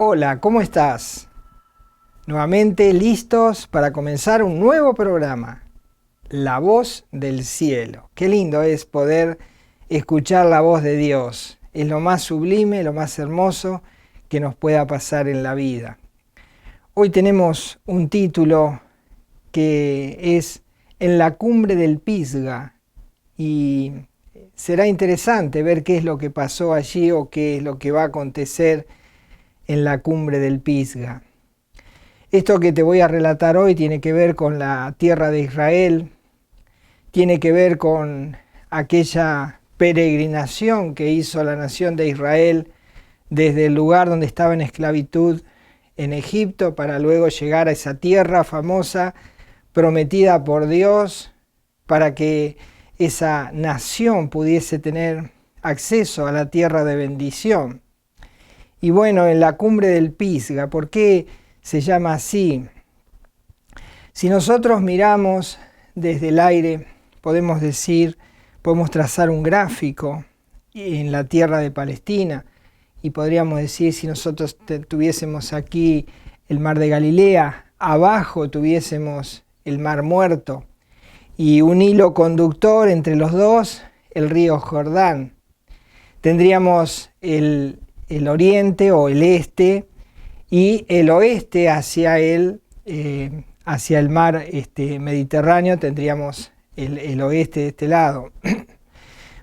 Hola, ¿cómo estás? Nuevamente listos para comenzar un nuevo programa, La Voz del Cielo. Qué lindo es poder escuchar la voz de Dios. Es lo más sublime, lo más hermoso que nos pueda pasar en la vida. Hoy tenemos un título que es En la cumbre del Pisga y será interesante ver qué es lo que pasó allí o qué es lo que va a acontecer en la cumbre del Pisga. Esto que te voy a relatar hoy tiene que ver con la tierra de Israel, tiene que ver con aquella peregrinación que hizo la nación de Israel desde el lugar donde estaba en esclavitud en Egipto para luego llegar a esa tierra famosa prometida por Dios para que esa nación pudiese tener acceso a la tierra de bendición. Y bueno, en la cumbre del Pisga, ¿por qué se llama así? Si nosotros miramos desde el aire, podemos trazar un gráfico en la tierra de Palestina y podríamos decir, si nosotros tuviésemos aquí el mar de Galilea, abajo tuviésemos el mar Muerto y un hilo conductor entre los dos, el río Jordán. Tendríamos el oriente o el este y el oeste hacia el mar Mediterráneo, tendríamos el oeste de este lado.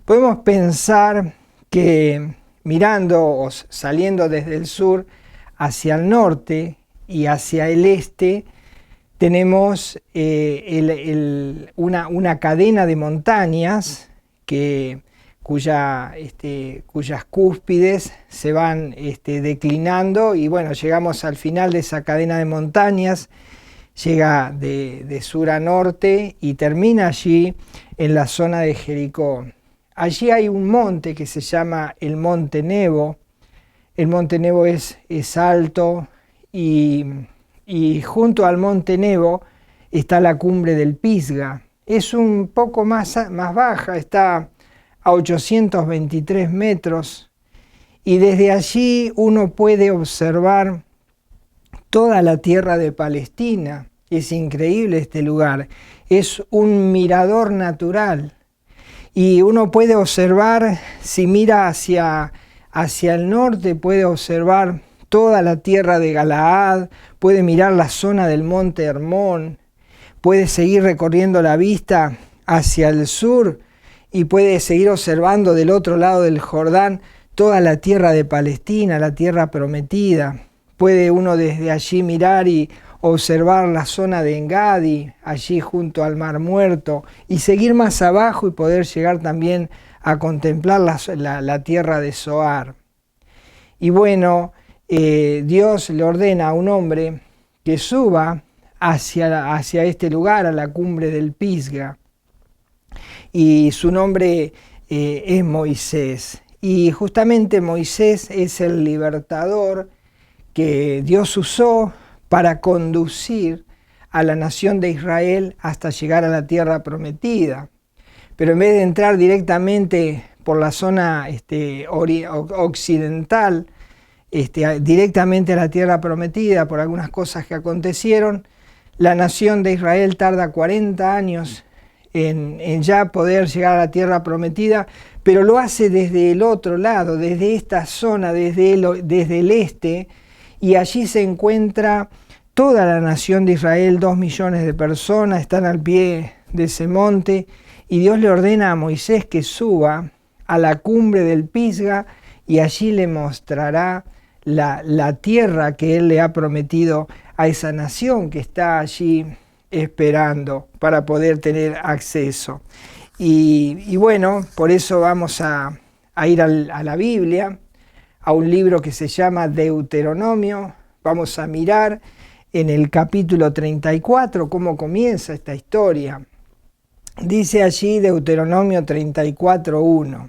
Podemos pensar que mirando o saliendo desde el sur hacia el norte y hacia el este tenemos una cadena de montañas cuyas cúspides se van declinando y bueno, llegamos al final de esa cadena de montañas, llega de sur a norte y termina allí en la zona de Jericó. Allí hay un monte que se llama el Monte Nebo. El Monte Nebo es alto y junto al Monte Nebo está la cumbre del Pisga. Es un poco más baja, está a 823 metros y desde allí uno puede observar toda la tierra de Palestina. Es increíble este lugar, es un mirador natural y uno puede observar, si mira hacia el norte, puede observar toda la tierra de Galaad, puede mirar la zona del monte Hermón, puede seguir recorriendo la vista hacia el sur y puede seguir observando del otro lado del Jordán toda la tierra de Palestina, la tierra prometida. Puede uno desde allí mirar y observar la zona de Engadi, allí junto al Mar Muerto, y seguir más abajo y poder llegar también a contemplar la tierra de Zoar. Y bueno, Dios le ordena a un hombre que suba hacia este lugar, a la cumbre del Pisga. Y su nombre es Moisés. Y justamente Moisés es el libertador que Dios usó para conducir a la nación de Israel hasta llegar a la tierra prometida. Pero en vez de entrar directamente por la zona occidental, directamente a la tierra prometida por algunas cosas que acontecieron, la nación de Israel tarda 40 años en ya poder llegar a la tierra prometida, pero lo hace desde el otro lado, desde esta zona, desde el este, y allí se encuentra toda la nación de Israel, 2 millones de personas, están al pie de ese monte, y Dios le ordena a Moisés que suba a la cumbre del Pisga, y allí le mostrará la tierra que Él le ha prometido a esa nación que está allí esperando para poder tener acceso. Y bueno, por eso vamos a ir a la Biblia, a un libro que se llama Deuteronomio. Vamos a mirar en el capítulo 34 cómo comienza esta historia. Dice allí Deuteronomio 34:1.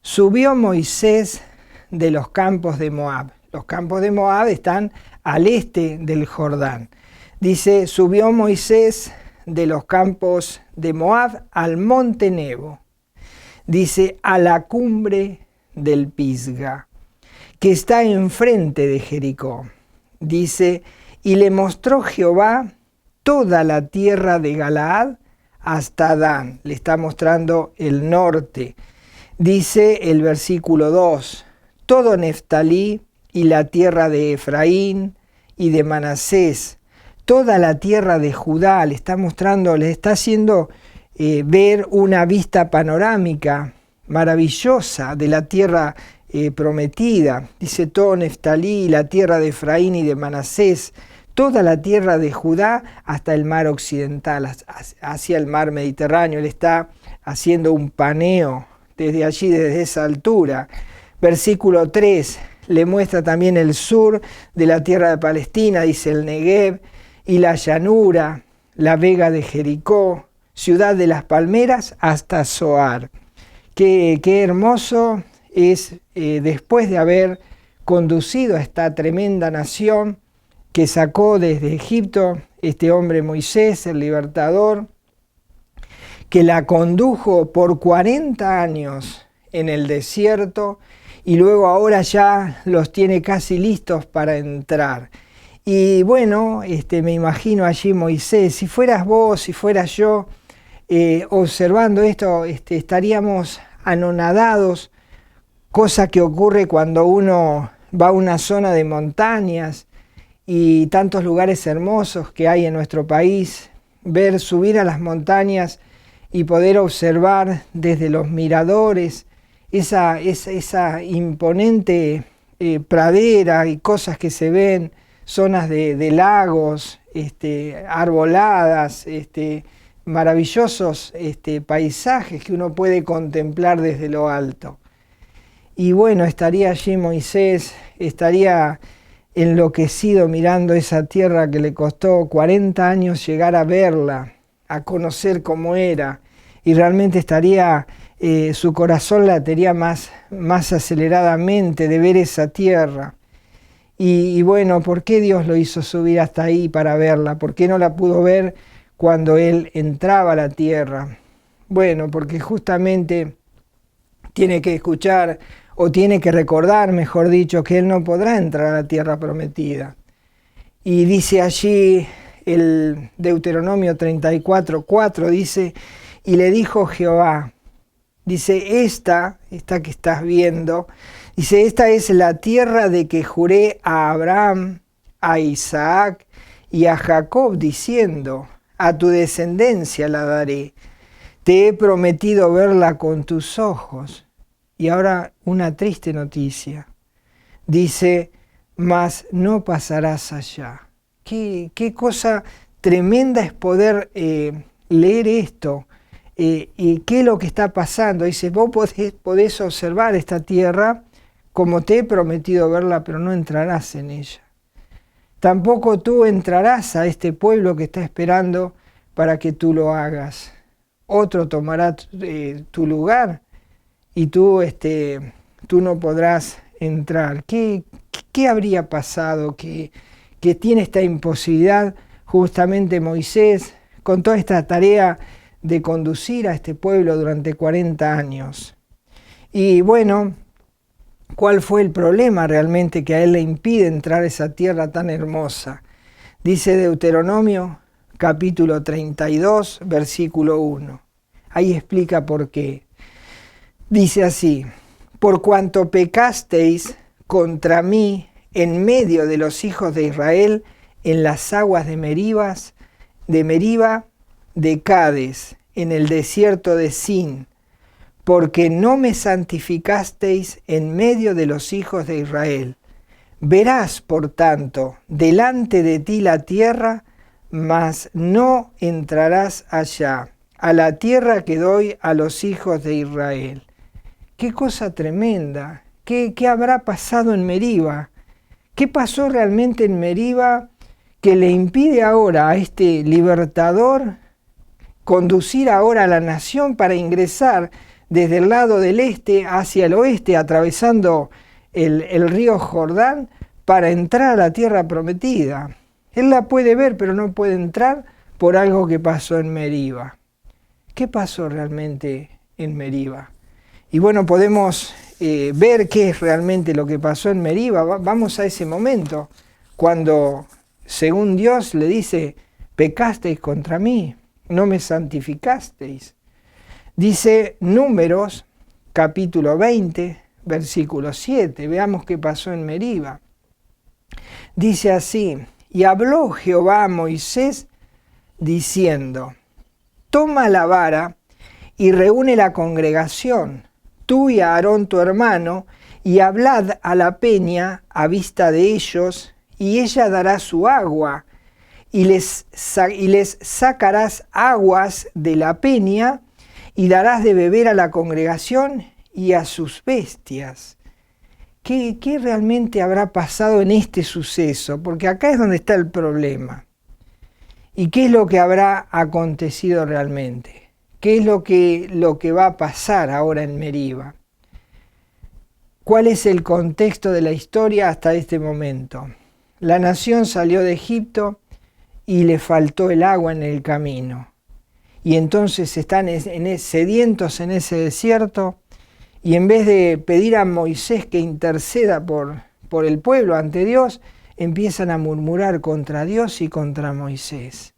Subió Moisés de los campos de Moab. Los campos de Moab están al este del Jordán. Dice, subió Moisés de los campos de Moab al monte Nebo. Dice, a la cumbre del Pisga. que está enfrente de Jericó. Dice, y le mostró Jehová toda la tierra de Galaad hasta Dan. Le está mostrando el norte. Dice el versículo 2, todo Neftalí y la tierra de Efraín y de Manasés, toda la tierra de Judá. Le está mostrando, le está haciendo ver una vista panorámica maravillosa de la tierra prometida. Dice todo Neftalí, la tierra de Efraín y de Manasés, toda la tierra de Judá hasta el mar occidental, hacia el mar Mediterráneo. Él está haciendo un paneo desde allí, desde esa altura. Versículo 3 le muestra también el sur de la tierra de Palestina, dice el Negev y la llanura, la vega de Jericó, ciudad de las palmeras hasta Zoar. Qué hermoso es después de haber conducido a esta tremenda nación que sacó desde Egipto este hombre Moisés, el libertador, que la condujo por 40 años en el desierto y luego ahora ya los tiene casi listos para entrar. Y bueno, me imagino allí Moisés, si fueras vos, si fuera yo, observando esto, estaríamos anonadados, cosa que ocurre cuando uno va a una zona de montañas y tantos lugares hermosos que hay en nuestro país, ver subir a las montañas y poder observar desde los miradores esa imponente pradera y cosas que se ven, zonas de lagos, arboladas, maravillosos paisajes que uno puede contemplar desde lo alto. Y bueno, estaría allí Moisés, estaría enloquecido mirando esa tierra que le costó 40 años llegar a verla, a conocer cómo era, y realmente estaría, su corazón latería más aceleradamente de ver esa tierra. Y bueno, ¿por qué Dios lo hizo subir hasta ahí para verla? ¿Por qué no la pudo ver cuando Él entraba a la tierra? Bueno, porque justamente tiene que escuchar, o tiene que recordar, mejor dicho, que Él no podrá entrar a la tierra prometida. Y dice allí el Deuteronomio 34:4, dice, y le dijo Jehová, dice, esta que estás viendo, dice, esta es la tierra de que juré a Abraham, a Isaac y a Jacob, diciendo, a tu descendencia la daré. Te he prometido verla con tus ojos. Y ahora una triste noticia. Dice, mas no pasarás allá. Qué cosa tremenda es poder leer esto. Y qué es lo que está pasando. Dice, vos podés observar esta tierra como te he prometido verla, pero no entrarás en ella. Tampoco tú entrarás a este pueblo que está esperando para que tú lo hagas. Otro tomará tu lugar y tú no podrás entrar. ¿Qué habría pasado que tiene esta imposibilidad justamente Moisés con toda esta tarea de conducir a este pueblo durante 40 años? Y bueno, ¿cuál fue el problema realmente que a él le impide entrar a esa tierra tan hermosa? Dice Deuteronomio capítulo 32, versículo 1. Ahí explica por qué. Dice así, por cuanto pecasteis contra mí en medio de los hijos de Israel en las aguas de Meriba, de Cades, en el desierto de Sin, porque no me santificasteis en medio de los hijos de Israel. Verás, por tanto, delante de ti la tierra, mas no entrarás allá, a la tierra que doy a los hijos de Israel. ¡Qué cosa tremenda! ¿Qué habrá pasado en Meriba? ¿Qué pasó realmente en Meriba que le impide ahora a este libertador conducir ahora a la nación para ingresar desde el lado del este hacia el oeste, atravesando el río Jordán, para entrar a la tierra prometida? Él la puede ver, pero no puede entrar por algo que pasó en Meriba. ¿Qué pasó realmente en Meriba? Y bueno, podemos ver qué es realmente lo que pasó en Meriba, vamos a ese momento, cuando según Dios le dice, pecasteis contra mí, no me santificasteis. Dice Números, capítulo 20, versículo 7, veamos qué pasó en Meriba. Dice así, y habló Jehová a Moisés diciendo, toma la vara y reúne la congregación, tú y Aarón tu hermano, y hablad a la peña a vista de ellos, y ella dará su agua, y les sacarás aguas de la peña, y darás de beber a la congregación y a sus bestias. ¿Qué realmente habrá pasado en este suceso? Porque acá es donde está el problema. ¿Y qué es lo que habrá acontecido realmente? ¿Qué es lo que va a pasar ahora en Meriba? ¿Cuál es el contexto de la historia hasta este momento? La nación salió de Egipto y le faltó el agua en el camino. Y entonces están sedientos en ese desierto, y en vez de pedir a Moisés que interceda por el pueblo ante Dios, empiezan a murmurar contra Dios y contra Moisés.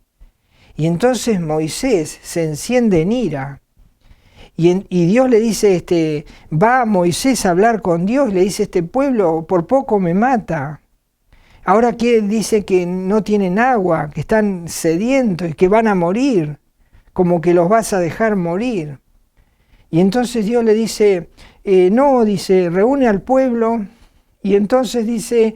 Y entonces Moisés se enciende en ira. Y Dios le dice, va Moisés a hablar con Dios, le dice, este pueblo por poco me mata. Ahora dice que no tienen agua, que están sedientos y que van a morir, como que los vas a dejar morir. Y entonces Dios le dice, no, dice, reúne al pueblo, y entonces dice,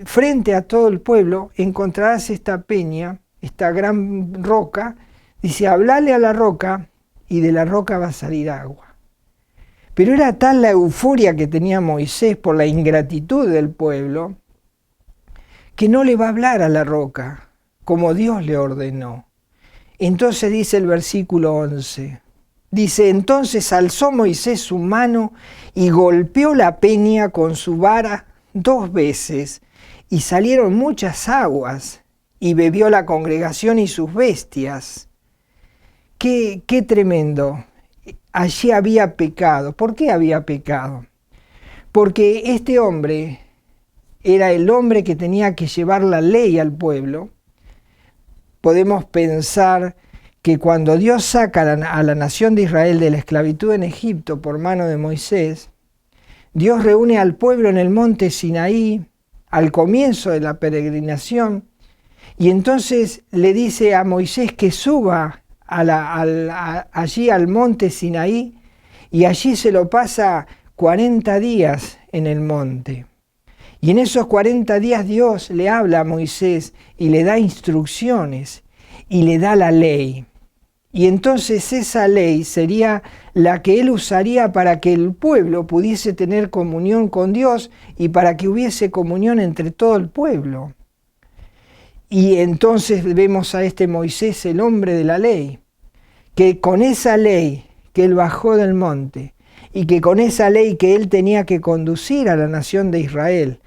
frente a todo el pueblo encontrarás esta peña, esta gran roca, dice, hablale a la roca, y de la roca va a salir agua. Pero era tal la euforia que tenía Moisés por la ingratitud del pueblo, que no le va a hablar a la roca, como Dios le ordenó. Entonces dice el versículo 11, dice, entonces alzó Moisés su mano y golpeó la peña con su vara 2 veces, y salieron muchas aguas, y bebió la congregación y sus bestias. Qué tremendo. Allí había pecado. ¿Por qué había pecado? Porque este hombre era el hombre que tenía que llevar la ley al pueblo. Podemos pensar que cuando Dios saca a la nación de Israel de la esclavitud en Egipto por mano de Moisés, Dios reúne al pueblo en el monte Sinaí al comienzo de la peregrinación, y entonces le dice a Moisés que suba allí al monte Sinaí, y allí se lo pasa 40 días en el monte. Y en esos 40 días Dios le habla a Moisés y le da instrucciones y le da la ley. Y entonces esa ley sería la que él usaría para que el pueblo pudiese tener comunión con Dios y para que hubiese comunión entre todo el pueblo. Y entonces vemos a este Moisés, el hombre de la ley, que con esa ley que él bajó del monte y que con esa ley que él tenía que conducir a la nación de Israel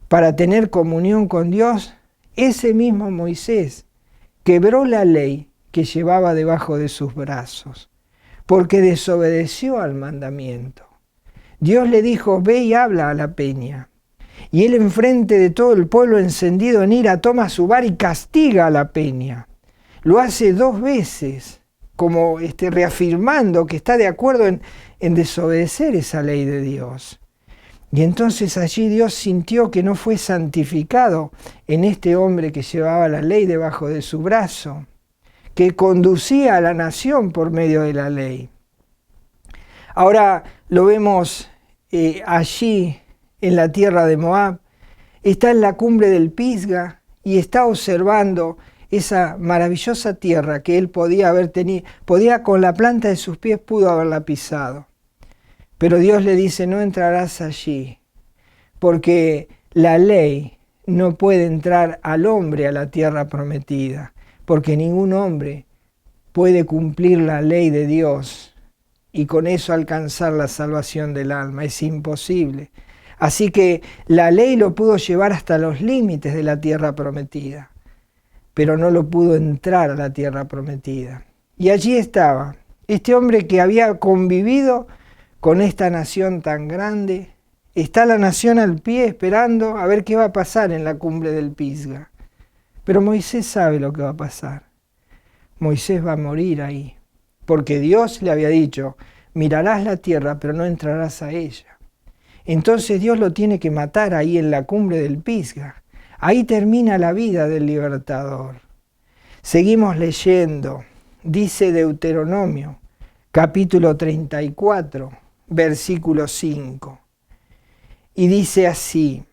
para tener comunión con Dios, ese mismo Moisés quebró la ley que llevaba debajo de sus brazos, porque desobedeció al mandamiento. Dios le dijo, ve y habla a la peña. Y él enfrente de todo el pueblo encendido en ira toma su vara y castiga a la peña. Lo hace 2 veces, como reafirmando que está de acuerdo en desobedecer esa ley de Dios. Y entonces allí Dios sintió que no fue santificado en este hombre que llevaba la ley debajo de su brazo, que conducía a la nación por medio de la ley. Ahora lo vemos allí en la tierra de Moab, está en la cumbre del Pisga y está observando esa maravillosa tierra que él podía haber tenido, con la planta de sus pies pudo haberla pisado. Pero Dios le dice, no entrarás allí, porque la ley no puede entrar al hombre a la tierra prometida, porque ningún hombre puede cumplir la ley de Dios y con eso alcanzar la salvación del alma. Es imposible. Así que la ley lo pudo llevar hasta los límites de la tierra prometida, pero no lo pudo entrar a la tierra prometida. Y allí estaba este hombre que había convivido con esta nación tan grande? Está la nación al pie esperando a ver qué va a pasar en la cumbre del Pisga. Pero Moisés sabe lo que va a pasar. Moisés va a morir ahí, porque Dios le había dicho, mirarás la tierra, pero no entrarás a ella. Entonces Dios lo tiene que matar ahí en la cumbre del Pisga. Ahí termina la vida del libertador. Seguimos leyendo. Dice Deuteronomio, capítulo 34, versículo 5. Y dice así,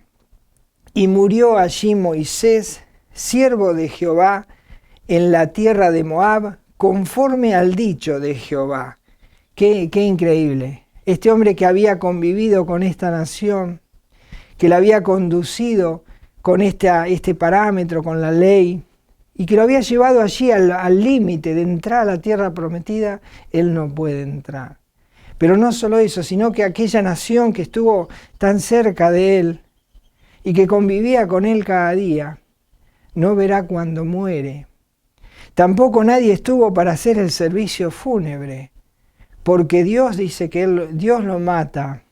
y murió allí Moisés, siervo de Jehová, en la tierra de Moab, conforme al dicho de Jehová. Qué increíble. Este hombre que había convivido con esta nación, que la había conducido con este parámetro, con la ley, y que lo había llevado allí al límite de entrar a la tierra prometida, él no puede entrar. Pero no solo eso, sino que aquella nación que estuvo tan cerca de él y que convivía con él cada día, no verá cuando muere. Tampoco nadie estuvo para hacer el servicio fúnebre, porque Dios dice que Dios lo mata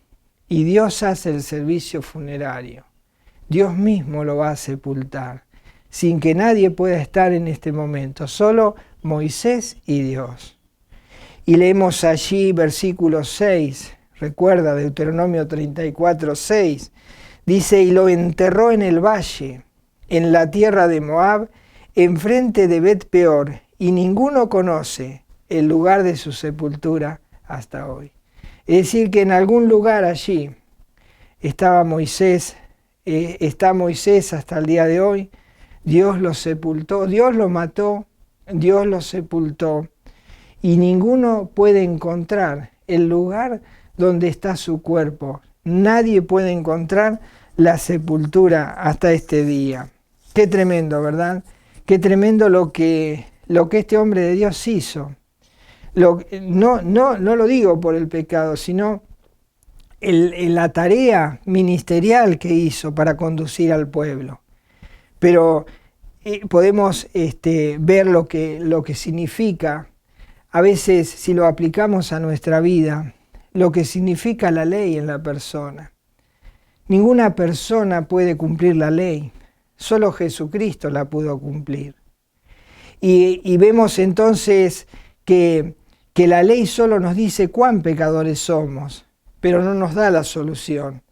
y Dios hace el servicio funerario. Dios mismo lo va a sepultar, sin que nadie pueda estar en este momento, solo Moisés y Dios. Y leemos allí versículo 6, recuerda Deuteronomio 34, 6, dice, y lo enterró en el valle, en la tierra de Moab, enfrente de Bet-peor, y ninguno conoce el lugar de su sepultura hasta hoy. Es decir, que en algún lugar allí estaba Moisés, está Moisés hasta el día de hoy. Dios lo sepultó, Dios lo mató, Dios lo sepultó, y ninguno puede encontrar el lugar donde está su cuerpo. Nadie puede encontrar la sepultura hasta este día. Qué tremendo, ¿verdad? Qué tremendo lo que este hombre de Dios hizo. No lo digo por el pecado, sino la tarea ministerial que hizo para conducir al pueblo. Pero podemos ver lo que significa, a veces si lo aplicamos a nuestra vida, lo que significa la ley en la persona. Ninguna persona puede cumplir la ley, solo Jesucristo la pudo cumplir. Y vemos entonces que la ley solo nos dice cuán pecadores somos, pero no nos da la solución.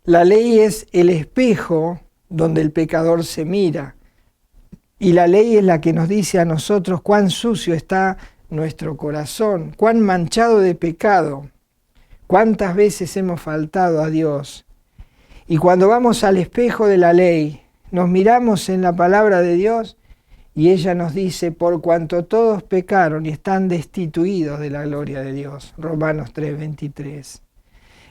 La ley es el espejo donde el pecador se mira, y la ley es la que nos dice a nosotros cuán sucio está nuestro corazón, cuán manchado de pecado, cuántas veces hemos faltado a Dios. Y cuando vamos al espejo de la ley, nos miramos en la palabra de Dios y ella nos dice, por cuanto todos pecaron y están destituidos de la gloria de Dios. Romanos 3:23. Es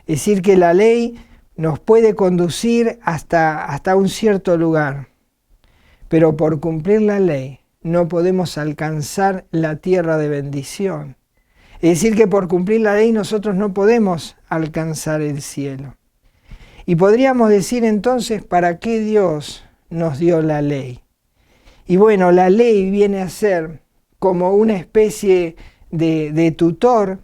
decir, que la ley nos puede conducir hasta un cierto lugar, pero por cumplir la ley no podemos alcanzar la tierra de bendición. Es decir, que por cumplir la ley nosotros no podemos alcanzar el cielo. Y podríamos decir entonces, ¿para qué Dios nos dio la ley? Y bueno, la ley viene a ser como una especie de tutor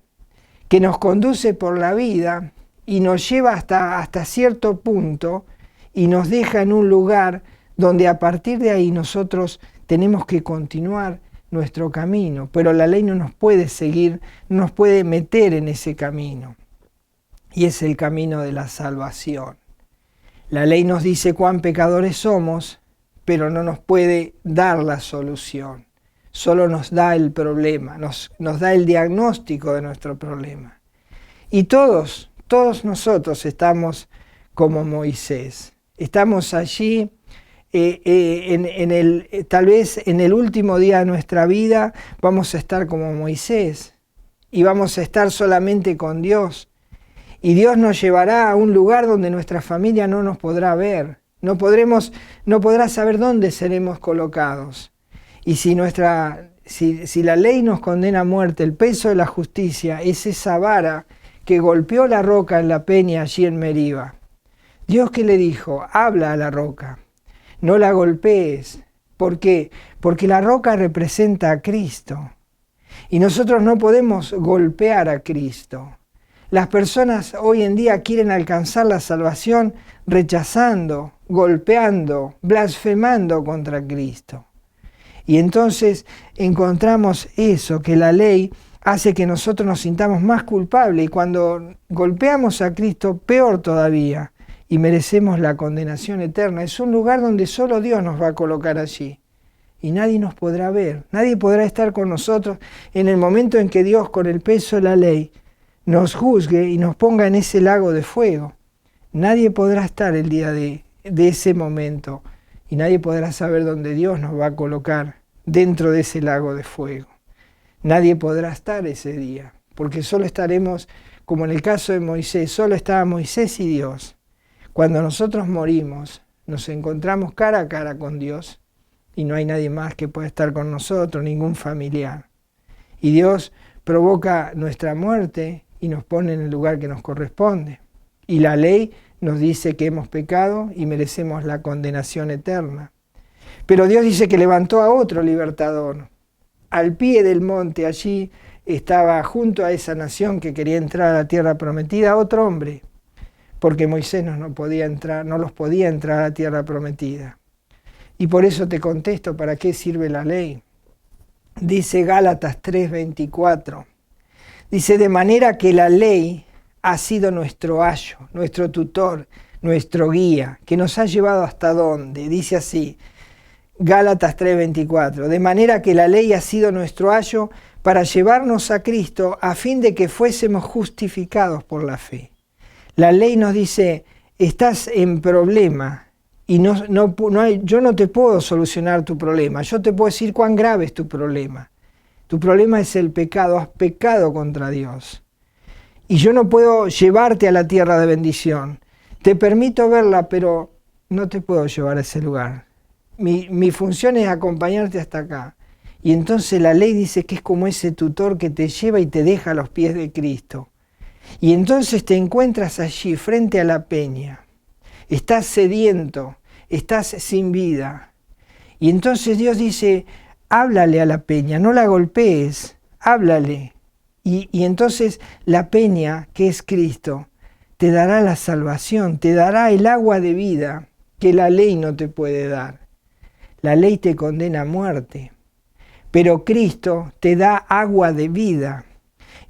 que nos conduce por la vida y nos lleva hasta cierto punto y nos deja en un lugar donde a partir de ahí nosotros tenemos que continuar nuestro camino, pero la ley no nos puede seguir, no nos puede meter en ese camino. Y es el camino de la salvación. La ley nos dice cuán pecadores somos, pero no nos puede dar la solución. Solo nos da el problema, nos da el diagnóstico de nuestro problema. Y todos nosotros estamos como Moisés. Estamos allí tal vez en el último día de nuestra vida vamos a estar como Moisés y vamos a estar solamente con Dios. Y Dios nos llevará a un lugar donde nuestra familia no nos podrá ver. No podrá saber dónde seremos colocados. Y si la ley nos condena a muerte, el peso de la justicia es esa vara que golpeó la roca en la peña allí en Meriba. Dios que le dijo, habla a la roca, no la golpees. ¿Por qué? Porque la roca representa a Cristo. Y nosotros no podemos golpear a Cristo. Las personas hoy en día quieren alcanzar la salvación rechazando, golpeando, blasfemando contra Cristo. Y entonces encontramos eso, que la ley hace que nosotros nos sintamos más culpables y cuando golpeamos a Cristo, peor todavía, y merecemos la condenación eterna. Es un lugar donde solo Dios nos va a colocar allí y nadie nos podrá ver, nadie podrá estar con nosotros en el momento en que Dios, con el peso de la ley, nos juzgue y nos ponga en ese lago de fuego. Nadie podrá estar el día de ese momento y nadie podrá saber dónde Dios nos va a colocar dentro de ese lago de fuego. Nadie podrá estar ese día, porque solo estaremos, como en el caso de Moisés, solo estaba Moisés y Dios. Cuando nosotros morimos, nos encontramos cara a cara con Dios y no hay nadie más que pueda estar con nosotros, ningún familiar. Y Dios provoca nuestra muerte y nos pone en el lugar que nos corresponde. Y la ley nos dice que hemos pecado y merecemos la condenación eterna. Pero Dios dice que levantó a otro libertador. Al pie del monte, allí estaba junto a esa nación que quería entrar a la tierra prometida, otro hombre, porque Moisés no podía entrar, no los podía entrar a la tierra prometida. Y por eso te contesto, ¿para qué sirve la ley? Dice Gálatas 3:24. Dice, de manera que la ley ha sido nuestro ayo, nuestro tutor, nuestro guía, que nos ha llevado hasta dónde. Dice así, Gálatas 3:24, de manera que la ley ha sido nuestro ayo para llevarnos a Cristo a fin de que fuésemos justificados por la fe. La ley nos dice, estás en problema y yo no te puedo solucionar tu problema, yo te puedo decir cuán grave es tu problema. Tu problema es el pecado, has pecado contra Dios. Y yo no puedo llevarte a la tierra de bendición. Te permito verla, pero no te puedo llevar a ese lugar. Mi función es acompañarte hasta acá. Y entonces la ley dice que es como ese tutor que te lleva y te deja a los pies de Cristo. Y entonces te encuentras allí frente a la peña. Estás sediento, estás sin vida. Y entonces Dios dice, háblale a la peña, no la golpees, háblale. Y entonces la peña, que es Cristo, te dará la salvación, te dará el agua de vida que la ley no te puede dar. La ley te condena a muerte, pero Cristo te da agua de vida.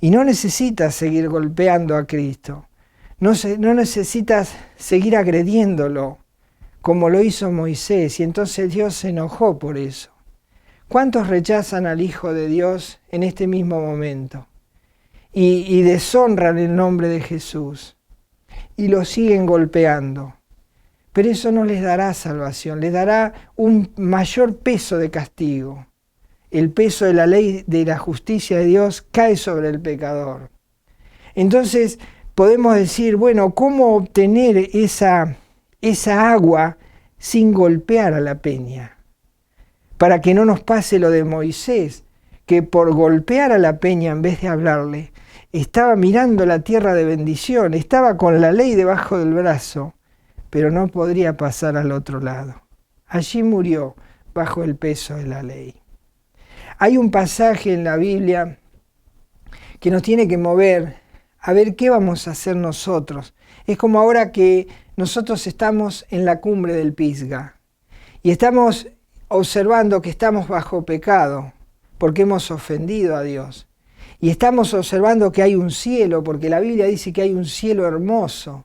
Y no necesitas seguir golpeando a Cristo, no necesitas seguir agrediéndolo, como lo hizo Moisés, y entonces Dios se enojó por eso. ¿Cuántos rechazan al Hijo de Dios en este mismo momento? Y deshonran el nombre de Jesús y lo siguen golpeando. Pero eso no les dará salvación, les dará un mayor peso de castigo. El peso de la ley de la justicia de Dios cae sobre el pecador. Entonces podemos decir, bueno, ¿cómo obtener esa agua sin golpear a la peña? Para que no nos pase lo de Moisés, que por golpear a la peña en vez de hablarle, estaba mirando la tierra de bendición, estaba con la ley debajo del brazo, pero no podría pasar al otro lado. Allí murió bajo el peso de la ley. Hay un pasaje en la Biblia que nos tiene que mover a ver qué vamos a hacer nosotros. Es como ahora que nosotros estamos en la cumbre del Pisgah y estamos observando que estamos bajo pecado porque hemos ofendido a Dios. Y estamos observando que hay un cielo, porque la Biblia dice que hay un cielo hermoso.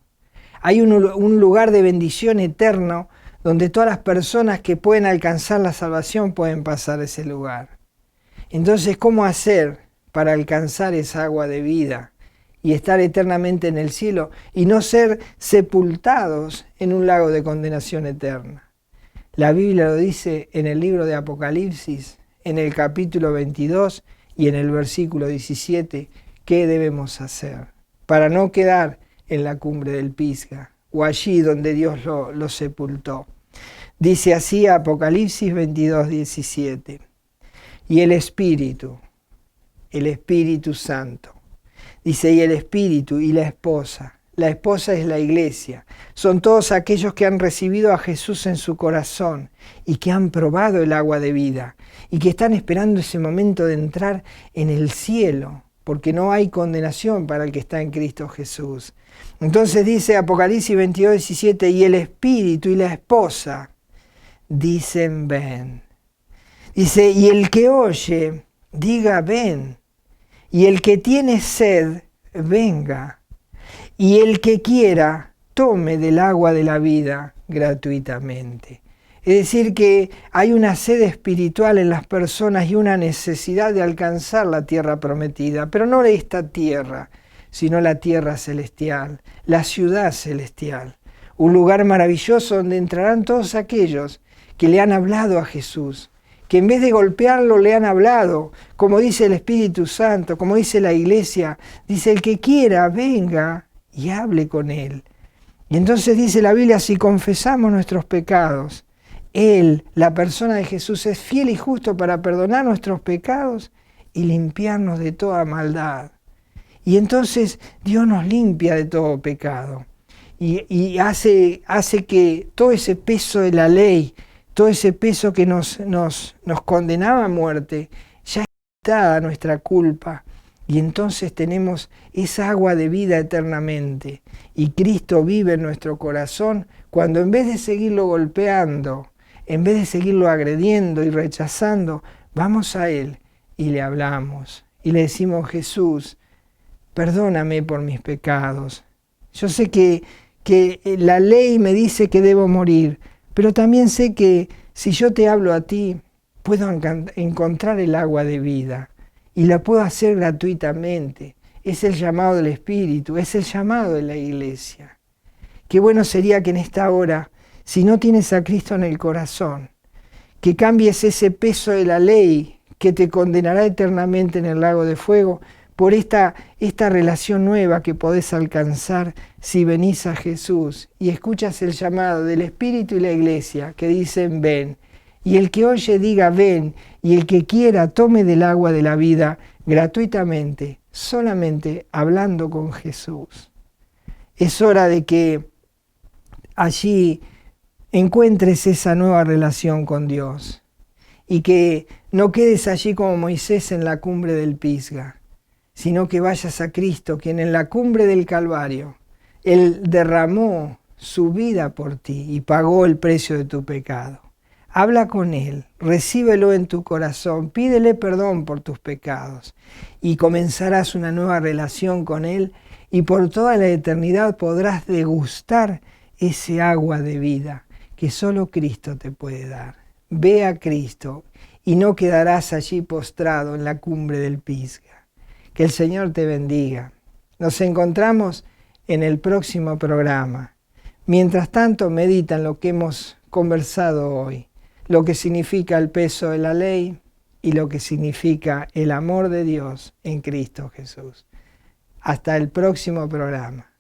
Hay un lugar de bendición eterno donde todas las personas que pueden alcanzar la salvación pueden pasar a ese lugar. Entonces, ¿cómo hacer para alcanzar esa agua de vida y estar eternamente en el cielo y no ser sepultados en un lago de condenación eterna? La Biblia lo dice en el libro de Apocalipsis, en el capítulo 22 y en el versículo 17, ¿qué debemos hacer para no quedar en la cumbre del Pisgah o allí donde Dios lo sepultó? Dice así Apocalipsis 22, 17. Y el Espíritu Santo, dice, y el Espíritu y la esposa es la iglesia, son todos aquellos que han recibido a Jesús en su corazón y que han probado el agua de vida y que están esperando ese momento de entrar en el cielo, porque no hay condenación para el que está en Cristo Jesús. Entonces dice Apocalipsis 22:17, y el Espíritu y la esposa dicen ven. Dice, y el que oye, diga ven. Y el que tiene sed, venga. Y el que quiera, tome del agua de la vida gratuitamente. Es decir, que hay una sed espiritual en las personas y una necesidad de alcanzar la tierra prometida, pero no esta tierra, sino la tierra celestial, la ciudad celestial, un lugar maravilloso donde entrarán todos aquellos que le han hablado a Jesús, que en vez de golpearlo le han hablado, como dice el Espíritu Santo, como dice la Iglesia, dice el que quiera venga y hable con él. Y entonces dice la Biblia, si confesamos nuestros pecados, Él, la persona de Jesús, es fiel y justo para perdonar nuestros pecados y limpiarnos de toda maldad. Y entonces Dios nos limpia de todo pecado y hace que todo ese peso de la ley, todo ese peso que nos condenaba a muerte, ya está nuestra culpa. Y entonces tenemos esa agua de vida eternamente. Y Cristo vive en nuestro corazón cuando en vez de seguirlo golpeando, en vez de seguirlo agrediendo y rechazando, vamos a Él y le hablamos. Y le decimos, Jesús, perdóname por mis pecados. Yo sé que la ley me dice que debo morir, pero también sé que si yo te hablo a ti, puedo encontrar el agua de vida. Y la puedo hacer gratuitamente. Es el llamado del Espíritu, es el llamado de la Iglesia. Qué bueno sería que en esta hora, si no tienes a Cristo en el corazón, que cambies ese peso de la ley que te condenará eternamente en el lago de fuego por esta relación nueva que podés alcanzar si venís a Jesús y escuchas el llamado del Espíritu y la Iglesia que dicen ven. Y el que oye diga ven, y el que quiera tome del agua de la vida gratuitamente, solamente hablando con Jesús. Es hora de que allí encuentres esa nueva relación con Dios y que no quedes allí como Moisés en la cumbre del Pisga, sino que vayas a Cristo, quien en la cumbre del Calvario, Él derramó su vida por ti y pagó el precio de tu pecado. Habla con Él, recíbelo en tu corazón, pídele perdón por tus pecados y comenzarás una nueva relación con Él y por toda la eternidad podrás degustar ese agua de vida que solo Cristo te puede dar. Ve a Cristo y no quedarás allí postrado en la cumbre del Pisga. Que el Señor te bendiga. Nos encontramos en el próximo programa. Mientras tanto, medita en lo que hemos conversado hoy. Lo que significa el peso de la ley y lo que significa el amor de Dios en Cristo Jesús. Hasta el próximo programa.